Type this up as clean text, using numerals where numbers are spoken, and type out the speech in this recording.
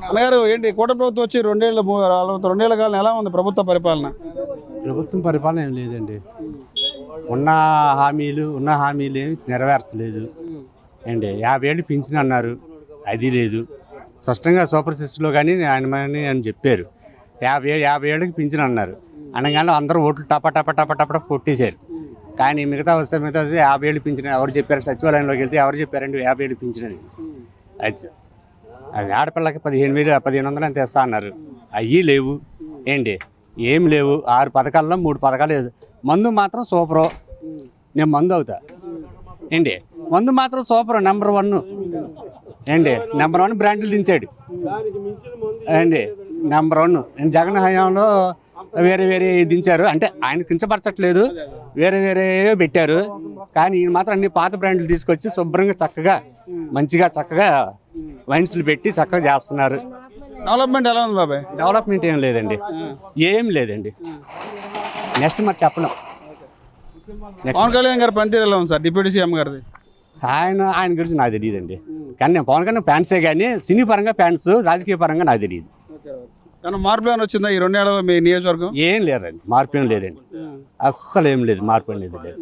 అన్నగారు ఏంటి కూటమి ప్రభుత్వం వచ్చి రెండేళ్ల కాలం ఎలా ఉంది ప్రభుత్వ పరిపాలన? ప్రభుత్వం పరిపాలన ఏం లేదండి. ఉన్న హామీలు ఏమి నెరవేర్చలేదు అండి. 50 ఏళ్ళు పింఛన్ అన్నారు, అది లేదు. స్పష్టంగా సూపర్ సిక్స్లో కానీ ఆయన చెప్పారు 50 ఏళ్ళకి పింఛన్ అన్నారు. అనగానే అందరూ ఓట్లు టప కొట్టేశారు. కానీ మిగతా 50 ఏళ్ళు పింఛన్ ఎవరు చెప్పారు? సచివాలయంలోకి వెళ్తే ఎవరు చెప్పారండి 50 ఏళ్ళు పింఛన్ అని? అది ఆడపిల్లకి 1500 అంత ఇస్తా అన్నారు, అవి లేవు ఏంటి, ఏం లేవు. 6 పథకాల్లో 3 పథకాలు లేదు. మందు మాత్రం సూపరు, నేను మందు అవుతా ఏంటి, మందు మాత్రం సూపర్ నెంబర్ 1 ఏంటి, నెంబర్ 1 బ్రాండ్లు దించాడు అండి. నెంబర్ 1 జగన్ హయాంలో వేరే దించారు, అంటే ఆయన కించపరచట్లేదు, వేరే పెట్టారు. కానీ ఈయన మాత్రం అన్ని పాత బ్రాండ్లు తీసుకొచ్చి శుభ్రంగా చక్కగా వైన్స్లు పెట్టి చక్కగా చేస్తున్నారు. డెవలప్మెంట్ ఎలా ఉంది బాబాయ్? డెవలప్మెంట్ ఏం లేదండి. నెక్స్ట్ మరి చెప్పను. పవన్ కళ్యాణ్ గారి పనితీరు ఎలా ఉంది సార్, డిప్యూటీ సీఎం గారిది? ఆయన గురించి నాకు తెలియదండి. కానీ నేను పవన్ కళ్యాణ్ ఫ్యాన్సే, కానీ సినీ పరంగా ఫ్యాన్స్, రాజకీయ పరంగా నాకు తెలియదు. కానీ మార్పు ఏమైనా వచ్చిందా ఈ 2 ఏళ్ళలో మీ నియోజకవర్గం? ఏం లేదండి, మార్పు ఏం లేదండి, అస్సలు ఏం లేదు, మార్పు అనేది లేదు.